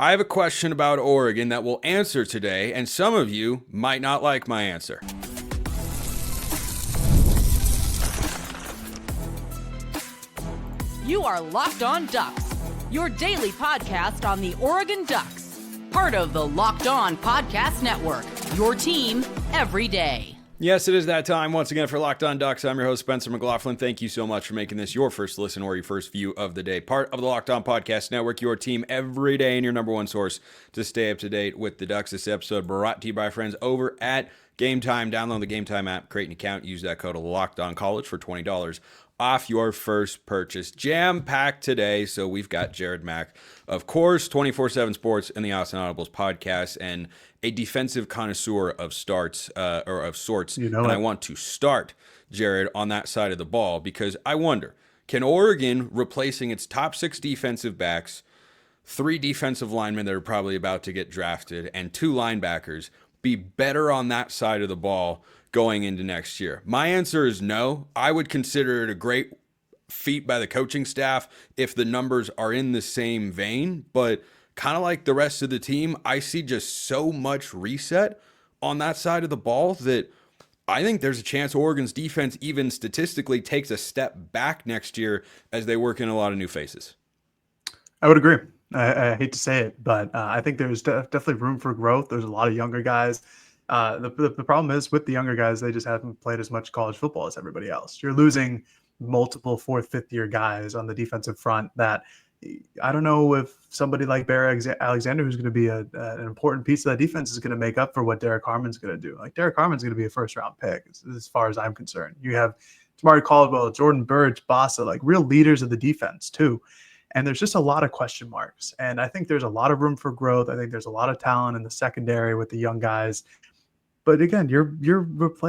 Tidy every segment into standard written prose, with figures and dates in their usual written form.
I have a question about Oregon that we'll answer today, and some of you might not like my answer. You are Locked On Ducks, your daily podcast on the Oregon Ducks. Part of the Locked On Podcast Network, your team every day. Yes, it is that time once again for Locked On Ducks. I'm your host, Spencer McLaughlin. Thank you so much for making this your first listen or your first view of the day. Part of the Locked On Podcast Network, your team every day and your number one source to stay up to date with the Ducks. This episode brought to you by friends over at Game Time. Download the Game Time app, create an account, use that code LOCKEDONCollege for $20 off your first purchase. Jam-packed today, so we've got Jared Mack, of course, 24/7 Sports and the Autzen Audibles podcast, and a defensive connoisseur of sorts. And I want to start, Jared, on that side of the ball because I wonder, can Oregon, replacing its top 6 defensive backs, 3 defensive linemen that are probably about to get drafted, and 2 linebackers, be better on that side of the ball going into next year? My answer is no. I would consider it a great feat by the coaching staff if the numbers are in the same vein, but kind of like the rest of the team, I see just so much reset on that side of the ball that I think there's a chance Oregon's defense even statistically takes a step back next year as they work in a lot of new faces. I would agree. I hate to say it, but I think there's definitely room for growth. There's a lot of younger guys. The problem is with the younger guys, they just haven't played as much college football as everybody else. You're losing multiple 4th, 5th year guys on the defensive front that I don't know if somebody like Barry Alexander, who's going to be an important piece of that defense, is going to make up for what Derrick Harmon's going to do. Like Derrick Harmon's going to be a first-round pick as far as I'm concerned. You have Tamari Caldwell, Jordan Burch, Bossa, like real leaders of the defense too. And there's just a lot of question marks. And I think there's a lot of room for growth. I think there's a lot of talent in the secondary with the young guys. But again, you're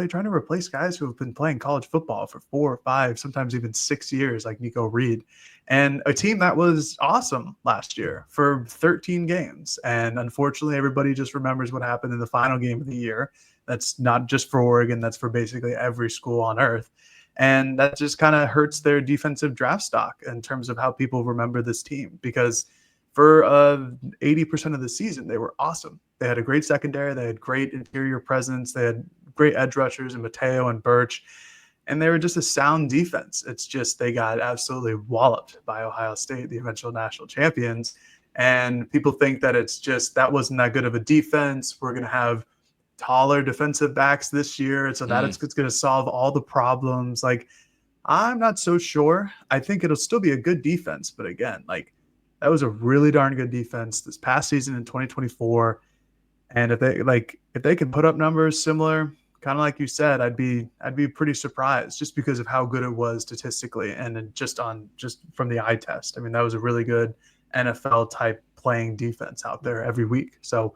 trying to replace guys who have been playing college football for 4 or 5, sometimes even 6 years, like Nico Reed, and a team that was awesome last year for 13 games. And unfortunately, everybody just remembers what happened in the final game of the year. That's not just for Oregon. That's for basically every school on earth. And that just kind of hurts their defensive draft stock in terms of how people remember this team, because for 80% of the season, they were awesome. They had a great secondary. They had great interior presence. They had great edge rushers in Mateo and Burch. And they were just a sound defense. It's just they got absolutely walloped by Ohio State, the eventual national champions. And people think that it's just that wasn't that good of a defense. We're going to have taller defensive backs this year, so that it's going to solve all the problems. Like, I'm not so sure. I think it'll still be a good defense. But again, like, that was a really darn good defense this past season in 2024. And if they can put up numbers similar, kind of like you said, I'd be pretty surprised just because of how good it was statistically and then just from the eye test. I mean, that was a really good NFL type playing defense out there every week. So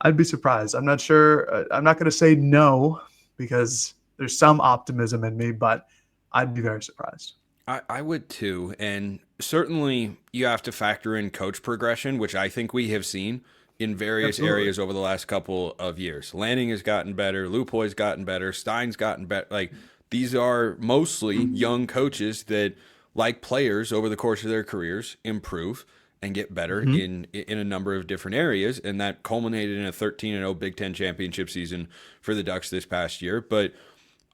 I'd be surprised. I'm not sure. I'm not going to say no because there's some optimism in me, but I'd be very surprised. I would too. And certainly you have to factor in coach progression, which I think we have seen in various areas over the last couple of years. Lanning has gotten better. Lupoy's gotten better. Stein's gotten better. Like, these are mostly young coaches that, like players over the course of their careers, improve and get better in a number of different areas. And that culminated in a 13-0 Big Ten championship season for the Ducks this past year. But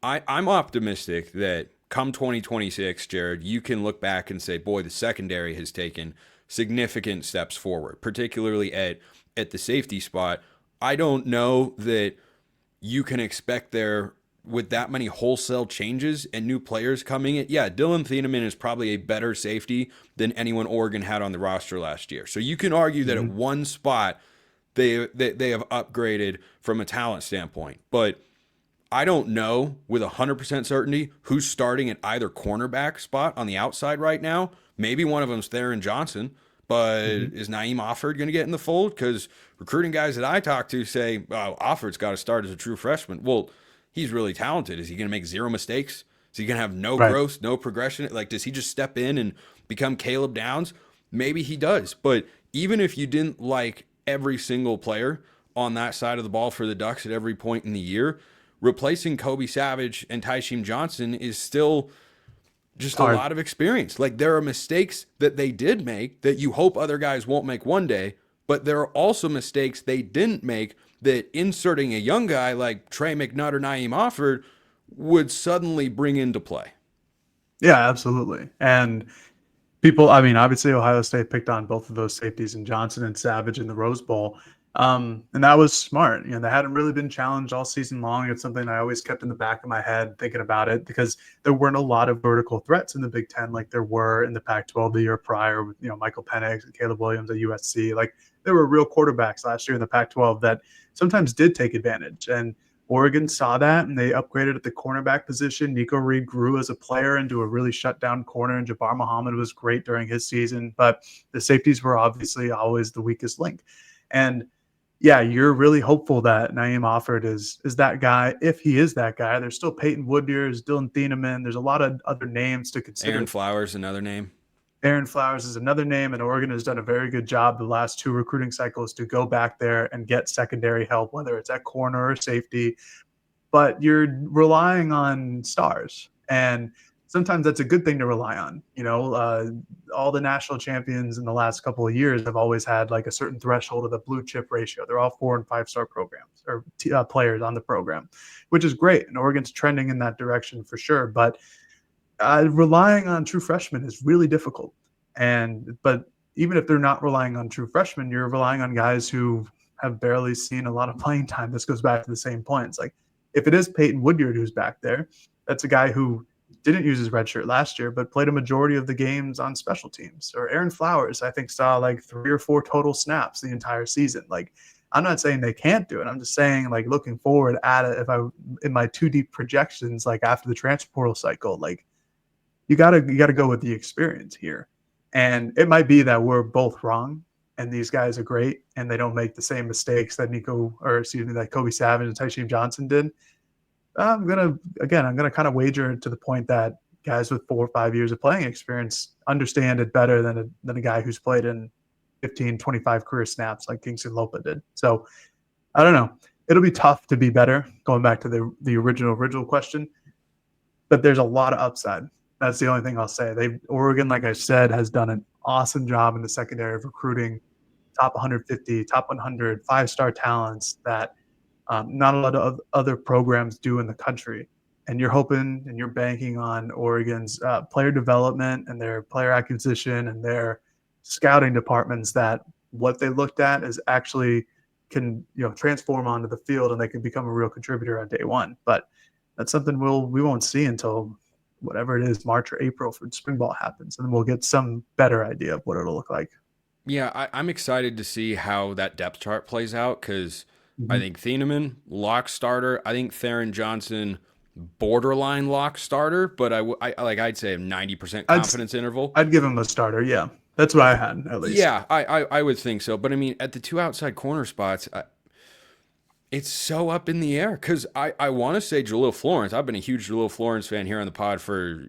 I'm optimistic that come 2026, Jared, you can look back and say, boy, the secondary has taken significant steps forward, particularly at the safety spot. I don't know that you can expect there with that many wholesale changes and new players coming in. Yeah, Dylan Thieneman is probably a better safety than anyone Oregon had on the roster last year. So you can argue that at one spot they have upgraded from a talent standpoint. But I don't know with 100% certainty who's starting at either cornerback spot on the outside right now. Maybe one of them's Theron Johnson, but is Naeem Offord going to get in the fold? Because recruiting guys that I talk to say, oh, Offord's got to start as a true freshman. Well, he's really talented. Is he going to make 0 mistakes? Is he going to have no growth, no progression? Like, does he just step in and become Caleb Downs? Maybe he does. But even if you didn't like every single player on that side of the ball for the Ducks at every point in the year, replacing Kobe Savage and Tysheem Johnson is still just a lot of experience. Like, there are mistakes that they did make that you hope other guys won't make one day, But there are also mistakes they didn't make that inserting a young guy like Trey McNutt or Naeem Offord would suddenly bring into play. Yeah, absolutely. And people, I mean, obviously Ohio State picked on both of those safeties in Johnson and Savage in the Rose Bowl. And that was smart. They hadn't really been challenged all season long. It's something I always kept in the back of my head thinking about it, because there weren't a lot of vertical threats in the Big Ten like there were in the Pac-12 the year prior with, Michael Penix and Caleb Williams at USC. Like, there were real quarterbacks last year in the Pac-12 that sometimes did take advantage. And Oregon saw that, and they upgraded at the cornerback position. Nico Reed grew as a player into a really shut-down corner, and Jabbar Muhammad was great during his season. But the safeties were obviously always the weakest link. And yeah, you're really hopeful that Naeem Offord is that guy. If he is that guy, there's still Peyton Woodyer, there's Dylan Thieneman. There's a lot of other names to consider. Aaron Flowers, another name. Aaron Flowers is another name, and Oregon has done a very good job the last 2 recruiting cycles to go back there and get secondary help, whether it's at corner or safety. But you're relying on stars, and sometimes that's a good thing to rely on. All the national champions in the last couple of years have always had like a certain threshold of the blue chip ratio. They're all 4- and 5-star programs or players on the program, which is great. And Oregon's trending in that direction for sure. But relying on true freshmen is really difficult. But even if they're not relying on true freshmen, you're relying on guys who have barely seen a lot of playing time. This goes back to the same points. Like, if it is Peyton Woodyer who's back there, that's a guy who didn't use his red shirt last year, but played a majority of the games on special teams. Or Aaron Flowers, I think, saw like 3 or 4 total snaps the entire season. Like, I'm not saying they can't do it. I'm just saying, like, looking forward at it, in my 2D projections, like after the transfer portal cycle, like, you gotta go with the experience here. And it might be that we're both wrong, and these guys are great, and they don't make the same mistakes that Kobe Savage and Tysheem Johnson did. I'm gonna kind of wager to the point that guys with 4 or 5 years of playing experience understand it better than a guy who's played in 15, 25 career snaps like Kingston Lopa did. So I don't know. It'll be tough to be better, going back to the original question, but there's a lot of upside. That's the only thing I'll say. Oregon, like I said, has done an awesome job in the secondary of recruiting top 150, top 100, 5-star talents that not a lot of other programs do in the country. And you're hoping and you're banking on Oregon's player development and their player acquisition and their scouting departments, that what they looked at is actually can transform onto the field, and they can become a real contributor on day one. But that's something we won't see until whatever it is, March or April, for spring ball happens, and then we'll get some better idea of what it'll look like. Yeah, I'm excited to see how that depth chart plays out, because I think Thieneman, lock starter. I think Theron Johnson, borderline lock starter, but I'd say a 90% confidence interval. I'd give him a starter, yeah. That's what I had, at least. Yeah, I would think so. But I mean, at the 2 outside corner spots, it's so up in the air, because I want to say Jalil Florence. I've been a huge Jalil Florence fan here on the pod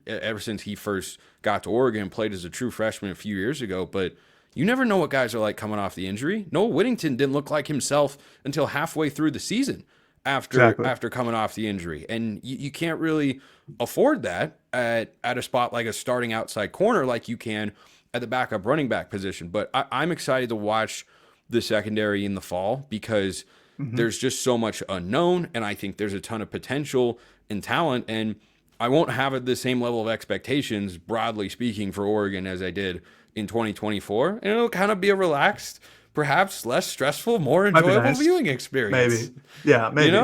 ever since he first got to Oregon and played as a true freshman a few years ago. But you never know what guys are like coming off the injury. Noah Whittington didn't look like himself until halfway through the season after coming off the injury. And you can't really afford that at a spot like a starting outside corner like you can at the backup running back position. But I'm excited to watch the secondary in the fall, because there's just so much unknown, and I think there's a ton of potential and talent, and I won't have the same level of expectations, broadly speaking, for Oregon as I did in 2024, and it'll kind of be a relaxed, perhaps less stressful, more enjoyable viewing experience. Maybe. Yeah, maybe.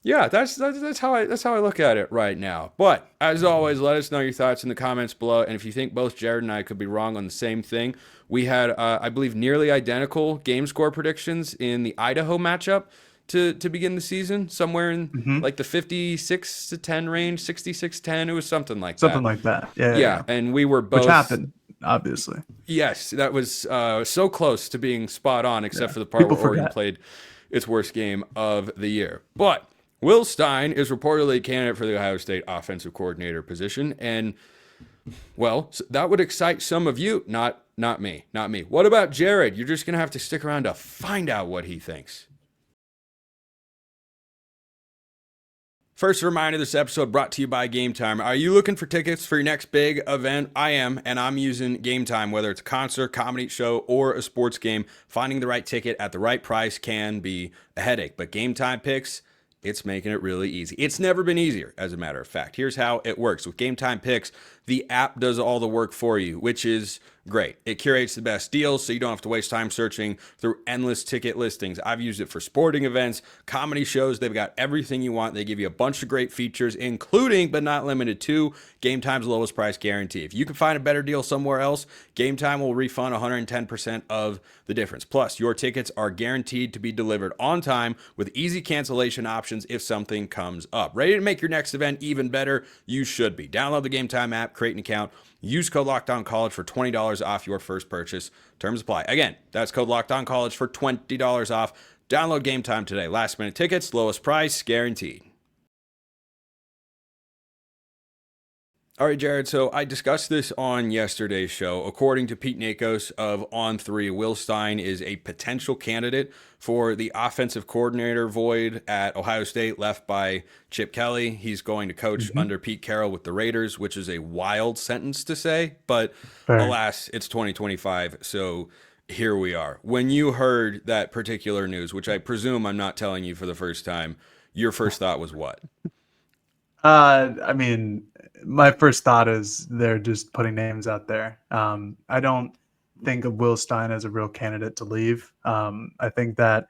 Yeah, that's how I look at it right now. But as always, let us know your thoughts in the comments below. And if you think both Jared and I could be wrong on the same thing, we had I believe nearly identical game score predictions in the Idaho matchup to begin the season, somewhere in like the 56-10 range, 66-10. It was something like that. Something like that. Yeah. And we were both, which happened, obviously. Yes, that was so close to being spot on, except for the part where Oregon played its worst game of the year. But Will Stein is reportedly a candidate for the Ohio State offensive coordinator position, and well, that would excite some of you, not me. What about Jared? You're just gonna have to stick around to find out what he thinks. First reminder, this episode brought to you by Game Time. Are you looking for tickets for your next big event? I am, and I'm using Game Time. Whether it's a concert, comedy show, or a sports game, finding the right ticket at the right price can be a headache. But Game Time Picks, it's making it really easy. It's never been easier, as a matter of fact. Here's how it works. With Game Time Picks, the app does all the work for you, which is great. It curates the best deals so you don't have to waste time searching through endless ticket listings. I've used it for sporting events, comedy shows. They've got everything you want. They give you a bunch of great features, including but not limited to Game Time's lowest price guarantee. If you can find a better deal somewhere else, Game Time will refund 110% of the difference. Plus, your tickets are guaranteed to be delivered on time with easy cancellation options if something comes up. Ready to make your next event even better? You should be. Download the Game Time app, create an account, use code LOCKEDONCollege for $20 off your first purchase. Terms apply. Again, that's code LOCKEDONCollege for $20 off. Download Game Time today. Last minute tickets, lowest price, guaranteed. All right, Jared, so I discussed this on yesterday's show. According to Pete Nakos of On3, Will Stein is a potential candidate for the offensive coordinator void at Ohio State left by Chip Kelly. He's going to coach under Pete Carroll with the Raiders, which is a wild sentence to say, but alas, it's 2025, so here we are. When you heard that particular news, which I presume I'm not telling you for the first time, your first thought was what? I mean, my first thought is they're just putting names out there. I don't think of Will Stein as a real candidate to leave. I think that,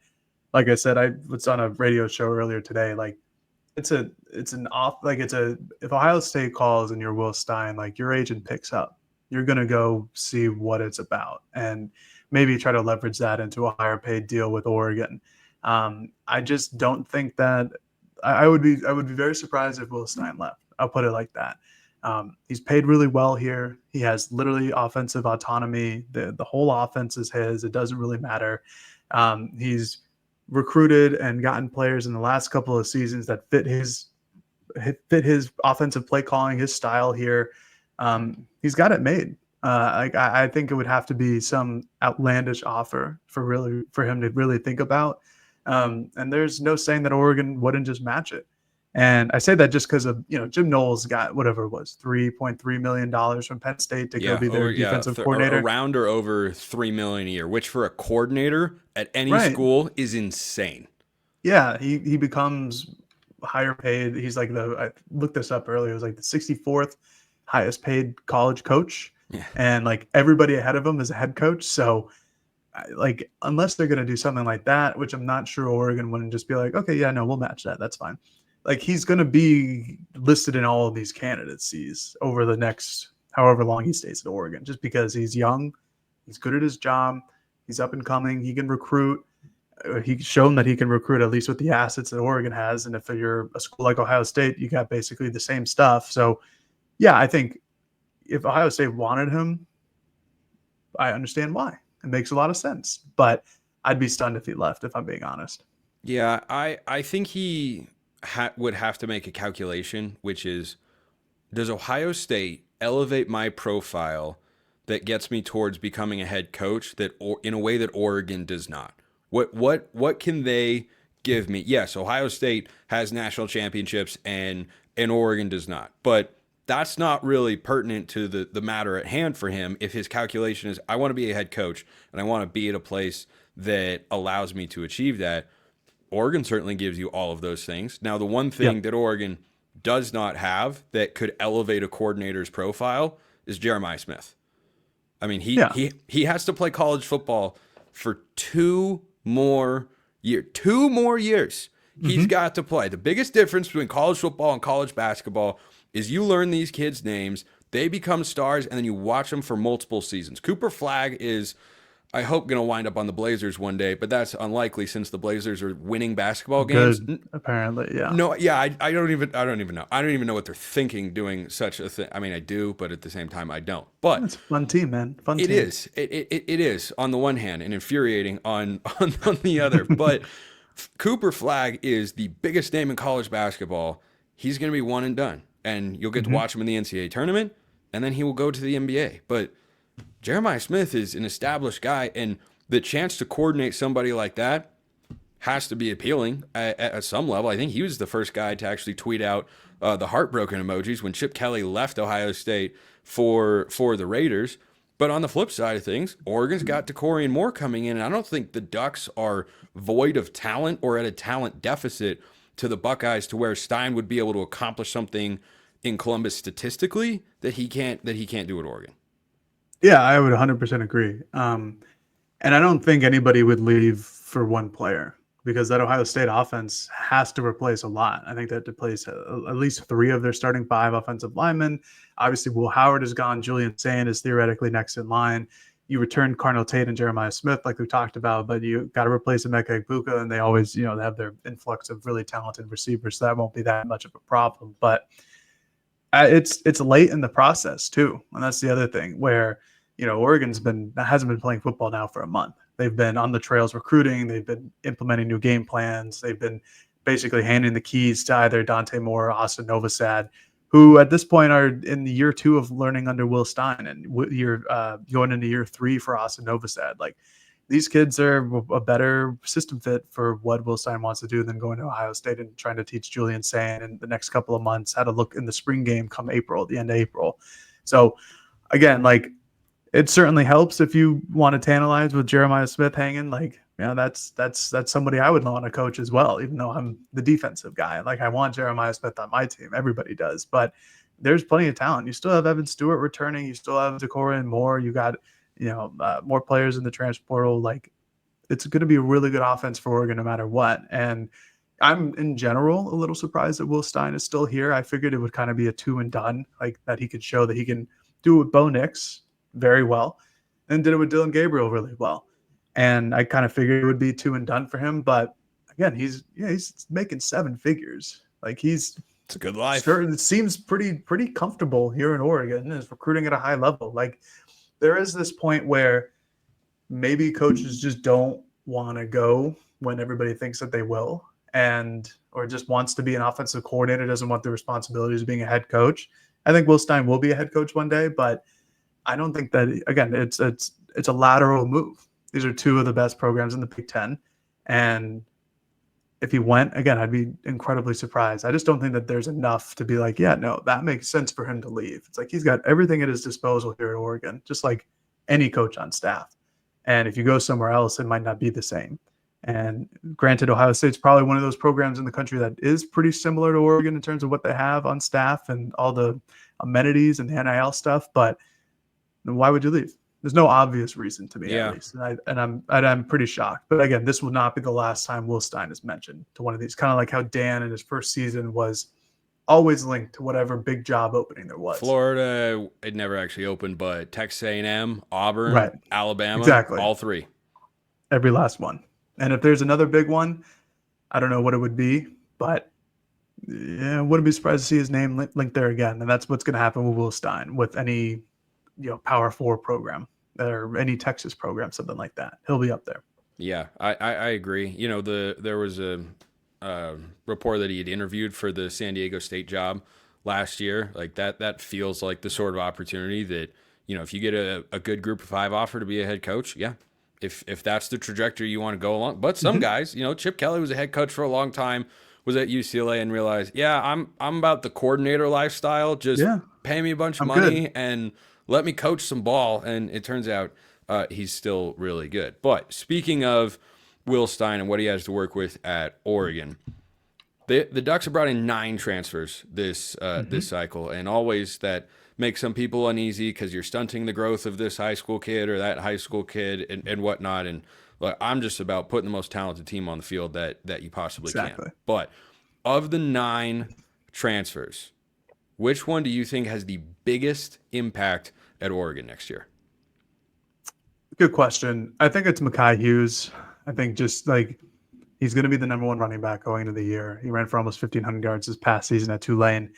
like I said, I was on a radio show earlier today. Like, if Ohio State calls and you're Will Stein, like your agent picks up, you're gonna go see what it's about and maybe try to leverage that into a higher paid deal with Oregon. I just don't think that. I would be very surprised if Will Stein left. I'll put it like that. He's paid really well here. He has literally offensive autonomy. The whole offense is his. It doesn't really matter. He's recruited and gotten players in the last couple of seasons that fit his offensive play calling, his style here. He's got it made. I think it would have to be some outlandish offer for him to really think about. And there's no saying that Oregon wouldn't just match it. And I say that just because of, Jim Knowles got whatever it was, $3.3 million from Penn State to go be their defensive coordinator. Around or over $3 million a year, which for a coordinator at any school is insane. Yeah, he becomes higher paid. He's like I looked this up earlier. It was like the 64th highest paid college coach. Yeah. And like everybody ahead of him is a head coach. So like, unless they're going to do something like that, which I'm not sure Oregon wouldn't just be like, okay, yeah, no, we'll match that. That's fine. Like, he's going to be listed in all of these candidacies over the next however long he stays at Oregon, just because he's young, he's good at his job, he's up and coming, he can recruit. He's shown that he can recruit, at least with the assets that Oregon has. And if you're a school like Ohio State, you got basically the same stuff. So, yeah, I think if Ohio State wanted him, I understand why. It makes a lot of sense, but I'd be stunned if he left, if I'm being honest. Yeah, I think he would have to make a calculation, which is, does Ohio State elevate my profile that gets me towards becoming a head coach in a way that Oregon does not? What can they give me? Yes, Ohio State has national championships and Oregon does not, but that's not really pertinent to the matter at hand for him. If his calculation is, I want to be a head coach and I want to be at a place that allows me to achieve that, Oregon certainly gives you all of those things. Now, the one thing that Oregon does not have that could elevate a coordinator's profile is Jeremiah Smith. I mean, he has to play college football for 2 more years. 2 more years. He's got to play. The biggest difference between college football and college basketball is you learn these kids' names, they become stars, and then you watch them for multiple seasons. Cooper Flagg is, I hope, going to wind up on the Blazers one day, but that's unlikely since the Blazers are winning basketball games. Good, apparently, yeah. No, yeah, I don't even know. I don't even know what they're thinking doing such a thing. I mean, I do, but at the same time, I don't. But it's a fun team, man. Fun team. It is. It is on the one hand and infuriating on the other. But Cooper Flagg is the biggest name in college basketball. He's going to be one and done. And you'll get to watch him in the NCAA tournament, and then he will go to the NBA. But Jeremiah Smith is an established guy, and the chance to coordinate somebody like that, has to be appealing at some level. I think he was the first guy to actually tweet out the heartbroken emojis when Chip Kelly left Ohio State for the Raiders. But on the flip side of things, Oregon's got Decorian Moore coming in, and I don't think the Ducks are void of talent or at a talent deficit to the Buckeyes to where Stein would be able to accomplish something in Columbus statistically that he can't do at Oregon. Yeah, I would 100% agree. And I don't think anybody would leave for one player because that Ohio State offense has to replace a lot. I think they have to replace at least 3 of their starting 5 offensive linemen. Obviously, Will Howard is gone. Julian Sand is theoretically next in line. You returned Carnell Tate and Jeremiah Smith, like we talked about, but you got to replace Emeka Egbuka, and they always, they have their influx of really talented receivers, so that won't be that much of a problem. But it's late in the process too, and that's the other thing where Oregon's hasn't been playing football now for a month. They've been on the trails recruiting. They've been implementing new game plans. They've been basically handing the keys to either Dante Moore or Austin Novosad, who at this point are in the year 2 of learning under Will Stein, and you're going into year 3 for Austin Novosad. Like, these kids are a better system fit for what Will Stein wants to do than going to Ohio State and trying to teach Julian Sand in the next couple of months how to look in the spring game come April, the end of April. So again, like, it certainly helps if you want to tantalize with Jeremiah Smith hanging. Like, that's somebody I would want to coach as well, even though I'm the defensive guy. Like, I want Jeremiah Smith on my team. Everybody does. But there's plenty of talent. You still have Evan Stewart returning. You still have Decorian Moore. You got, more players in the transfer portal. Like, it's going to be a really good offense for Oregon no matter what. And I'm, in general, a little surprised that Will Stein is still here. I figured it would kind of be a 2 and done, like that he could show that he can do it with Bo Nix very well, and did it with Dylan Gabriel really well. And I kind of figured it would be 2 and done for him. But again, he's making 7 figures. Like, it's a good life. Sure, it seems pretty comfortable here in Oregon, and is recruiting at a high level. Like, there is this point where maybe coaches just don't want to go when everybody thinks that they will, or just wants to be an offensive coordinator, doesn't want the responsibilities of being a head coach. I think Will Stein will be a head coach one day, but I don't think that, again, it's a lateral move. These are 2 of the best programs in the Big Ten. And if he went, again, I'd be incredibly surprised. I just don't think that there's enough to be like, yeah, no, that makes sense for him to leave. It's like he's got everything at his disposal here at Oregon, just like any coach on staff. And if you go somewhere else, it might not be the same. And granted, Ohio State's probably one of those programs in the country that is pretty similar to Oregon in terms of what they have on staff and all the amenities and the NIL stuff. But why would you leave? There's no obvious reason to me, at least. And I'm pretty shocked. But again, this will not be the last time Will Stein is mentioned to one of these. Kind of like how Dan in his first season was always linked to whatever big job opening there was. Florida, it never actually opened, but Texas A&M, Auburn, right. Alabama, exactly. all 3. Every last one. And if there's another big one, I don't know what it would be, but I wouldn't be surprised to see his name linked there again. And that's what's going to happen with Will Stein, with any Power 4 program or any Texas program, something like that. He'll be up there. Yeah, I agree. There was a report that he had interviewed for the San Diego State job last year. Like, that feels like the sort of opportunity that, if you get a good group of 5 offer to be a head coach, yeah, if that's the trajectory you want to go along. But some guys, Chip Kelly was a head coach for a long time, was at UCLA and realized, yeah, I'm about the coordinator lifestyle. Just pay me a bunch of money good. and let me coach some ball. And it turns out he's still really good. But speaking of Will Stein and what he has to work with at Oregon, the Ducks have brought in 9 transfers this cycle, and always that makes some people uneasy because you're stunting the growth of this high school kid or that high school kid and whatnot. And look, I'm just about putting the most talented team on the field that you possibly can. But of the 9 transfers, which one do you think has the biggest impact at Oregon next year? Good question. I think it's Mekhi Hughes. I think just like he's going to be the number 1 running back going into the year. He ran for almost 1,500 yards this past season at Tulane.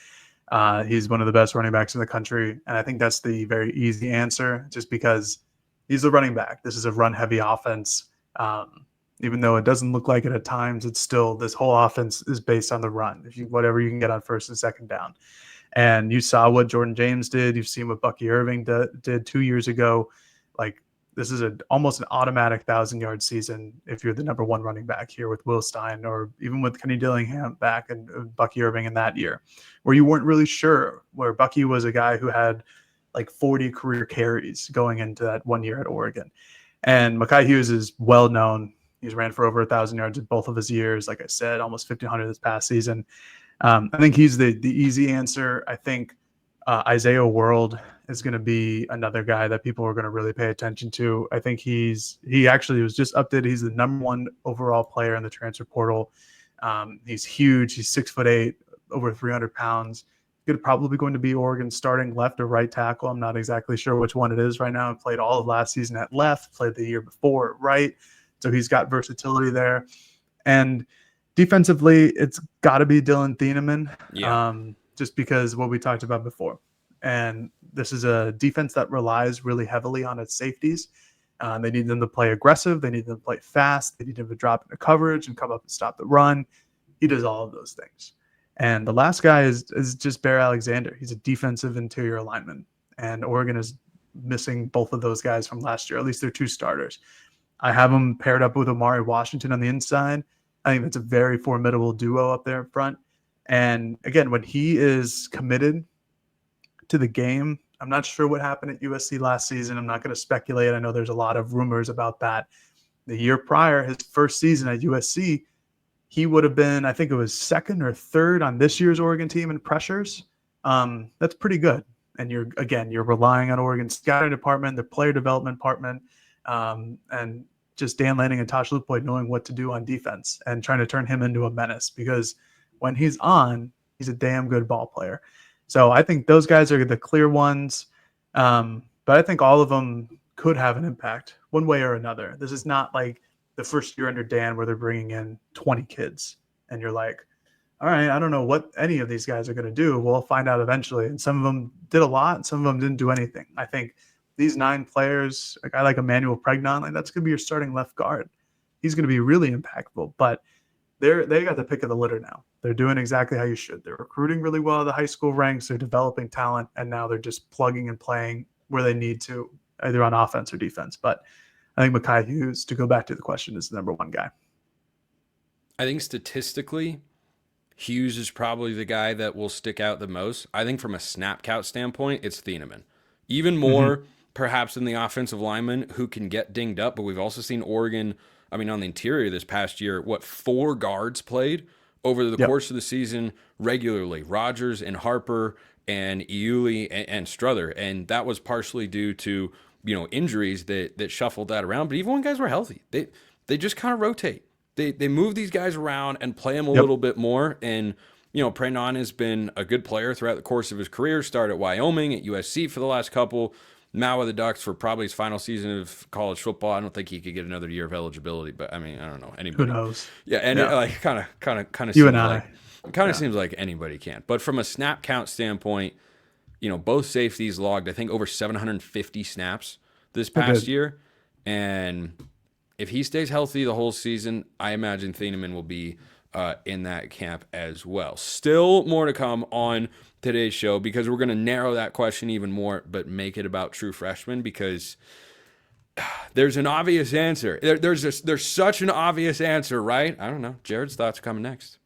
He's one of the best running backs in the country. And I think that's the very easy answer, just because he's a running back. This is a run-heavy offense. Even though it doesn't look like it at times, it's still, this whole offense is based on the run. Whatever you can get on first and second down. And you saw what Jordan James did. You've seen what Bucky Irving did 2 years ago. Like, this is almost an automatic 1,000-yard season if you're the number one running back here with Will Stein, or even with Kenny Dillingham back and Bucky Irving in that year, where you weren't really sure, where Bucky was a guy who had like 40 career carries going into that 1 year at Oregon. And Mekhi Hughes is well known. He's ran for over 1,000 yards in both of his years. Like I said, almost 1,500 this past season. I think he's the easy answer. I think Isaiah World is going to be another guy that people are going to really pay attention to. I think he actually was just updated. He's the number one overall player in the transfer portal. He's huge. He's 6'8", over 300 pounds. Probably going to be Oregon's starting left or right tackle. I'm not exactly sure which one it is right now. He played all of last season at left, played the year before at right. So he's got versatility there. And defensively, it's got to be Dylan Thieneman, just because what we talked about before. And this is a defense that relies really heavily on its safeties. They need them to play aggressive. They need them to play fast. They need them to drop into coverage and come up and stop the run. He does all of those things. And the last guy is just Bear Alexander. He's a defensive interior lineman. And Oregon is missing both of those guys from last year. At least they're two starters. I have him paired up with Omari Washington on the inside. I think that's a very formidable duo up there in front. And again, when he is committed to the game, I'm not sure what happened at USC last season. I'm not going to speculate. I know there's a lot of rumors about that. The year prior, his first season at USC, he would have been, I think it was second or third on this year's Oregon team in pressures. That's pretty good. And you're relying on Oregon's scouting department, their player development department, and just Dan Lanning and Tosh Lupoy knowing what to do on defense and trying to turn him into a menace, because when he's on, he's a damn good ball player. So I think those guys are the clear ones. But I think all of them could have an impact one way or another. This is not like the first year under Dan where they're bringing in 20 kids and you're like, all right, I don't know what any of these guys are going to do. We'll find out eventually. And some of them did a lot, and some of them didn't do anything. I think these 9 players, a guy like Emmanuel Pregnon, like that's going to be your starting left guard. He's going to be really impactful, but they got the pick of the litter now. They're doing exactly how you should. They're recruiting really well at the high school ranks. They're developing talent, and now they're just plugging and playing where they need to, either on offense or defense. But I think Mekhi Hughes, to go back to the question, is the number one guy. I think statistically, Hughes is probably the guy that will stick out the most. I think from a snap count standpoint, it's Thieneman. Even more, perhaps, than the offensive lineman who can get dinged up. But we've also seen Oregon, on the interior this past year, 4 guards played over the course of the season regularly. Rogers and Harper and Iuli and Strother. And that was partially due to injuries that shuffled that around. But even when guys were healthy, they just kind of rotate. They move these guys around and play them a little bit more. And, Pregnon has been a good player throughout the course of his career. Started at Wyoming, at USC for the last couple. Now with the Ducks for probably his final season of college football. I don't think he could get another year of eligibility, but I don't know. Anybody. Who knows? Yeah, and it kind of you and I. It kind of seems like anybody can. But from a snap count standpoint, both safeties logged, I think, over 750 snaps this past year. And if he stays healthy the whole season, I imagine Thieneman will be in that camp as well. Still more to come on today's show, because we're going to narrow that question even more, but make it about true freshmen, because there's an obvious answer. There's such an obvious answer, right? I don't know. Jared's thoughts are coming next.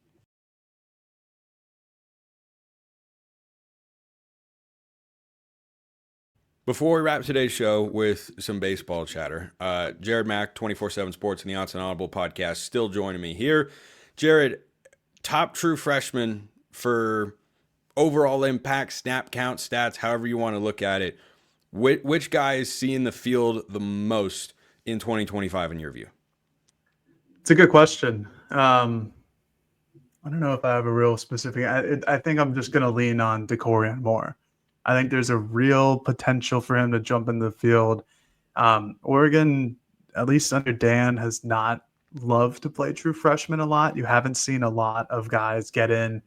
Before we wrap today's show with some baseball chatter, Jared Mack, 24/7 Sports and the Autzen Audible podcast, still joining me here. Jared, top true freshman for overall impact, snap count, stats, however you want to look at it. Which guy is seeing the field the most in 2025 in your view? It's a good question. I don't know if I have a real specific. I think I'm just going to lean on DeCorian Moore. I think there's a real potential for him to jump in the field. Oregon, at least under Dan, has not loved to play true freshmen a lot. You haven't seen a lot of guys get in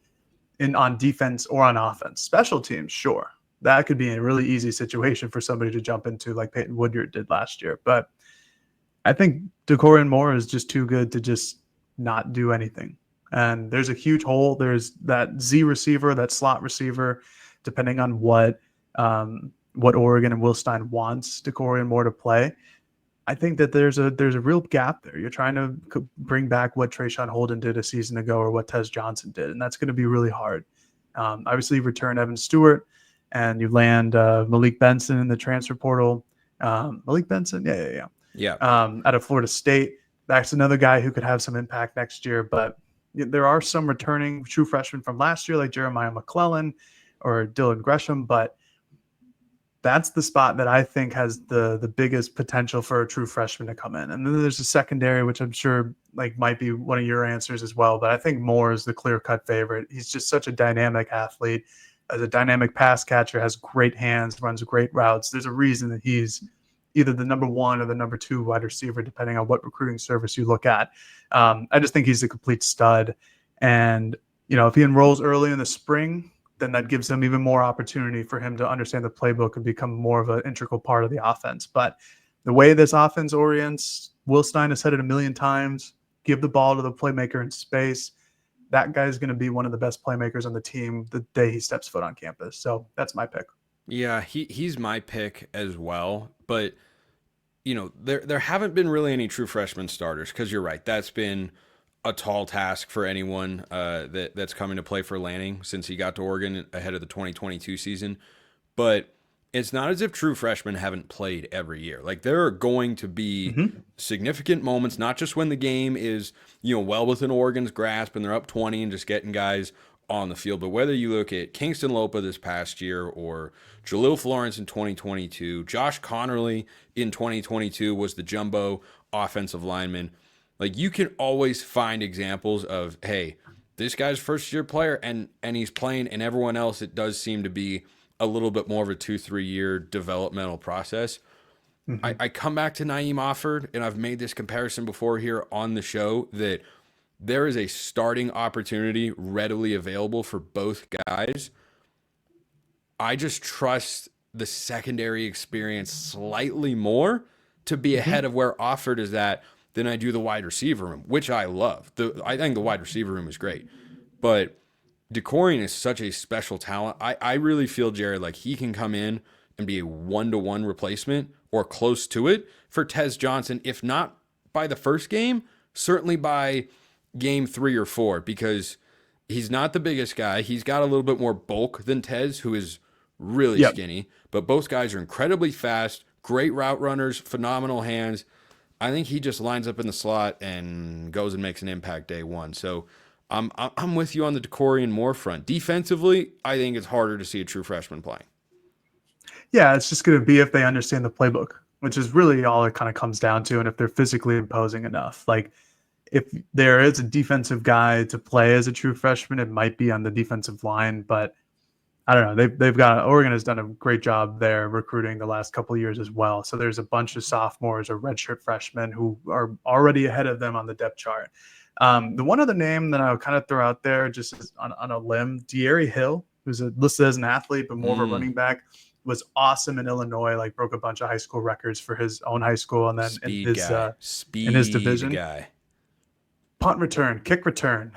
on defense or on offense. Special teams, sure. That could be a really easy situation for somebody to jump into, like Peyton Woodyard did last year. But I think DeCorian Moore is just too good to just not do anything. And there's a huge hole. There's that Z receiver, that slot receiver, depending on what Oregon and Will Stein wants DeCorian Moore to play. I think that there's a real gap there. You're trying to bring back what Trayshawn Holden did a season ago or what Tez Johnson did, and that's going to be really hard. Obviously, you return Evan Stewart, and you land Malik Benson in the transfer portal. Malik Benson, Yeah. Out of Florida State. That's another guy who could have some impact next year, but there are some returning true freshmen from last year, like Jeremiah McLaughlin or Dylan Gresham, but that's the spot that I think has the biggest potential for a true freshman to come in. And then there's a secondary, which I'm sure might be one of your answers as well. But I think Moore is the clear-cut favorite. He's just such a dynamic athlete, as a dynamic pass catcher, has great hands, runs great routes. There's a reason that he's either the number 1 or the number 2 wide receiver, depending on what recruiting service you look at. I just think he's a complete stud. And, if he enrolls early in the spring, then that gives him even more opportunity for him to understand the playbook and become more of an integral part of the offense. But the way this offense orients, Will Stein has said it a million times, give the ball to the playmaker in space. That guy's going to be one of the best playmakers on the team the day he steps foot on campus. So that's my pick. Yeah, he's my pick as well. But, there haven't been really any true freshman starters because you're right. That's been a tall task for anyone that's coming to play for Lanning since he got to Oregon ahead of the 2022 season. But it's not as if true freshmen haven't played every year. Like, there are going to be significant moments, not just when the game is, well within Oregon's grasp and they're up 20 and just getting guys on the field. But whether you look at Kingston Lopa this past year or Jalil Florence in 2022, Josh Connerly in 2022 was the jumbo offensive lineman. Like, you can always find examples of, hey, this guy's first-year player, and he's playing, and everyone else, it does seem to be a little bit more of a 2-3 year developmental process. I come back to Naeem Offord, and I've made this comparison before here on the show, that there is a starting opportunity readily available for both guys. I just trust the secondary experience slightly more to be ahead of where Offord is at than I do the wide receiver room, which I love. I think the wide receiver room is great. But DeCorian is such a special talent. I really feel, Jared, like he can come in and be a 1-to-1 replacement or close to it for Tez Johnson, if not by the first game, certainly by game 3 or 4, because he's not the biggest guy. He's got a little bit more bulk than Tez, who is really skinny. But both guys are incredibly fast, great route runners, phenomenal hands. I think he just lines up in the slot and goes and makes an impact day one. So I'm with you on the DeCorian Moore front. Defensively, I think it's harder to see a true freshman playing. Yeah, it's just going to be if they understand the playbook, which is really all it kind of comes down to, and if they're physically imposing enough. Like, if there is a defensive guy to play as a true freshman, it might be on the defensive line, but I don't know. Oregon has done a great job there recruiting the last couple of years as well. So there's a bunch of sophomores or redshirt freshmen who are already ahead of them on the depth chart. The one other name that I would kind of throw out there, just on a limb, De'Ari Hill, who's listed as an athlete but more of a running back, was awesome in Illinois. Like, broke a bunch of high school records for his own high school, and then in his division. Guy. Punt return, kick return.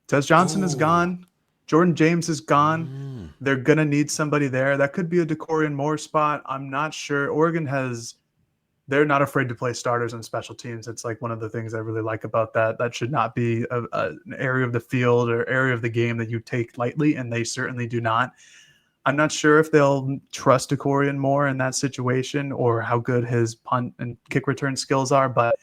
Tez Johnson is gone. Jordan James is gone. They're going to need somebody there. That could be a DeCorian Moore spot. I'm not sure. Oregon they're not afraid to play starters on special teams. It's like one of the things I really like about that. That should not be an area of the field or area of the game that you take lightly, and they certainly do not. I'm not sure if they'll trust DeCorian Moore in that situation or how good his punt and kick return skills are, but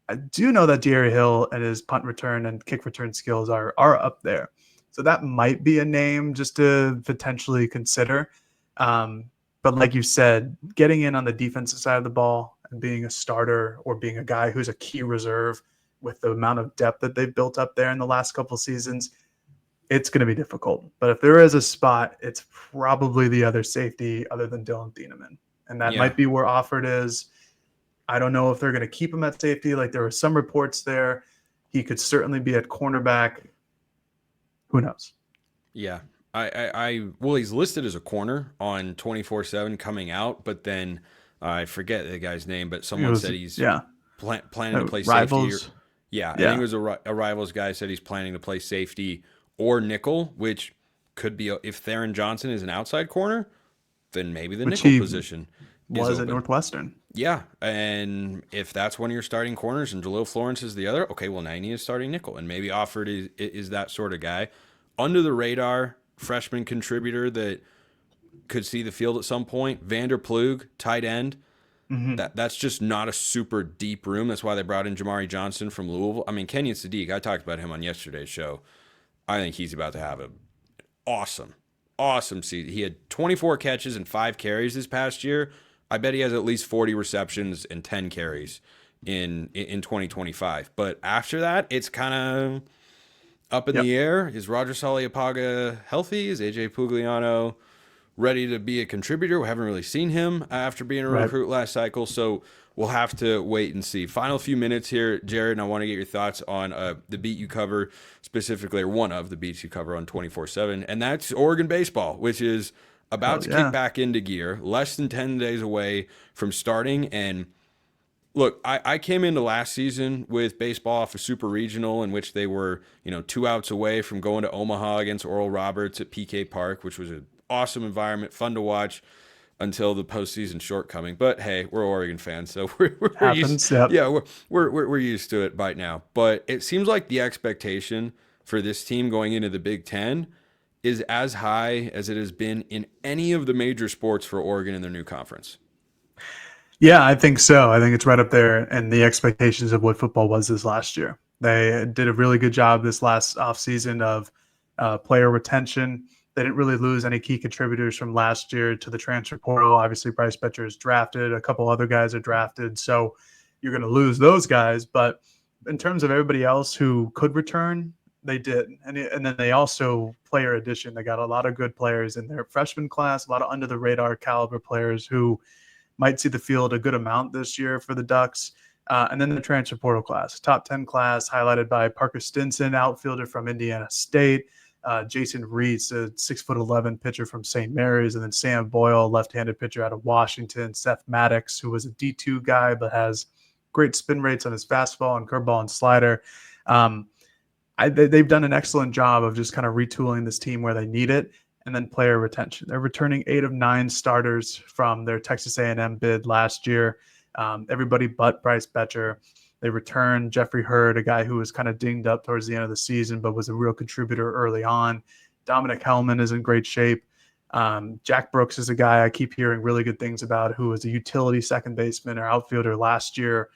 I do know that De'Ari Hill and his punt return and kick return skills are up there. So that might be a name just to potentially consider. But like you said, getting in on the defensive side of the ball and being a starter or being a guy who's a key reserve with the amount of depth that they've built up there in the last couple of seasons, it's going to be difficult. But if there is a spot, it's probably the other safety other than Dylan Thieneman. And that might be where Offord is. I don't know if they're going to keep him at safety. Like, there were some reports there. He could certainly be at cornerback. Who knows? Yeah. Well, he's listed as a corner on 24/7 coming out, but then I forget the guy's name, but someone said he's planning to play Rivals. safety. I think it was a Rivals guy said he's planning to play safety or nickel, which could be, if Theron Johnson is an outside corner, then maybe the nickel position was open. at Northwestern. Yeah, and if that's one of your starting corners and Jalil Florence is the other, okay, well, now you need a starting nickel, and maybe Offord is that sort of guy. Under the radar freshman contributor that could see the field at some point, Vander Plug, tight end. That's just not a super deep room. That's why they brought in Jamari Johnson from Louisville. I mean, Kenyon Sadiq, I talked about him on yesterday's show. I think he's about to have an awesome season. He had 24 catches and 5 carries this past year. I bet he has at least 40 receptions and 10 carries in 2025. But after that, it's kind of up in the air. Is Roger Saliapaga healthy? Is AJ Pugliano ready to be a contributor? We haven't really seen him after being a recruit last cycle, so we'll have to wait and see. Final few minutes here, Jared, and I want to get your thoughts on the beat you cover specifically, or one of the beats you cover on 24/7, and that's Oregon baseball, which is about to kick back into gear, less than 10 days away from starting. And look, I came into last season with baseball off a super regional in which they were, 2 outs away from going to Omaha against Oral Roberts at PK Park, which was an awesome environment, fun to watch until the postseason shortcoming. But hey, we're Oregon fans, so we're used. Yeah, we're used to it by now. But it seems like the expectation for this team going into the Big Ten is as high as it has been in any of the major sports for Oregon in their new conference. Yeah, I think so. I think it's right up there and the expectations of what football was this last year. They did a really good job this last offseason of player retention. They didn't really lose any key contributors from last year to the transfer portal. Obviously, Bryce Betcher is drafted. A couple other guys are drafted. So you're going to lose those guys. But in terms of everybody else who could return, they did. And then they also player addition. They got a lot of good players in their freshman class, a lot of under-the-radar caliber players who might see the field a good amount this year for the Ducks. And then the transfer portal class, top 10 class, highlighted by Parker Stinson, outfielder from Indiana State. Jason Reese, a 6'11" pitcher from St. Mary's, and then Sam Boyle, left-handed pitcher out of Washington. Seth Maddox, who was a D2 guy but has great spin rates on his fastball and curveball and slider. They've done an excellent job of just kind of retooling this team where they need it, and then player retention. They're returning 8 of 9 starters from their Texas A&M bid last year. Everybody but Bryce Betcher. They returned Jeffrey Hurd, a guy who was kind of dinged up towards the end of the season, but was a real contributor early on. Dominic Hellman is in great shape. Jack Brooks is a guy I keep hearing really good things about, who was a utility second baseman or outfielder last year.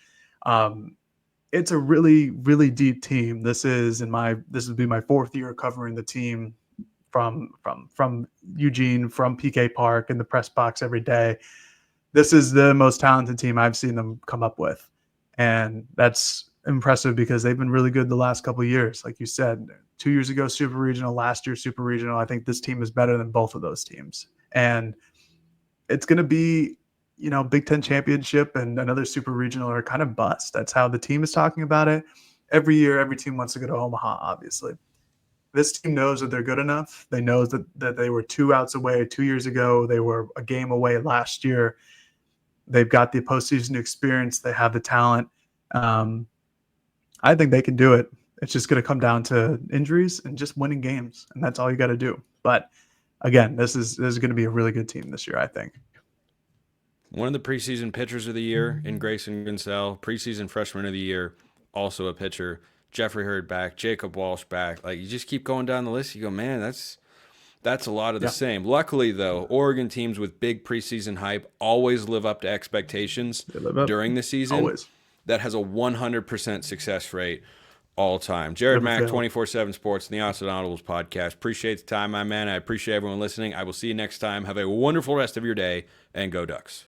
It's a really, really deep team. This would be my 4th year covering the team from Eugene, from PK Park in the press box every day. This is the most talented team I've seen them come up with. And that's impressive because they've been really good the last couple of years. Like you said, 2 years ago, super regional, last year, super regional. I think this team is better than both of those teams. And it's going to be, Big Ten championship and another super regional are kind of bust. That's how the team is talking about it. Every year, every team wants to go to Omaha, obviously. This team knows that they're good enough. They know that they were 2 outs away 2 years ago. They were a game away last year. They've got the postseason experience. They have the talent. I think they can do it. It's just going to come down to injuries and just winning games, and that's all you got to do. But again, this is going to be a really good team this year, I think. One of the preseason pitchers of the year in Grayson Gunsell, preseason freshman of the year, also a pitcher. Jeffrey Hurd back, Jacob Walsh back. Like, you just keep going down the list. You go, man, that's a lot of the same. Luckily, though, Oregon teams with big preseason hype always live up to expectations during the season. Always. That has a 100% success rate all time. Jared Mack, 24/7 Sports, and the Autzen Audibles podcast. Appreciate the time, my man. I appreciate everyone listening. I will see you next time. Have a wonderful rest of your day, and go Ducks.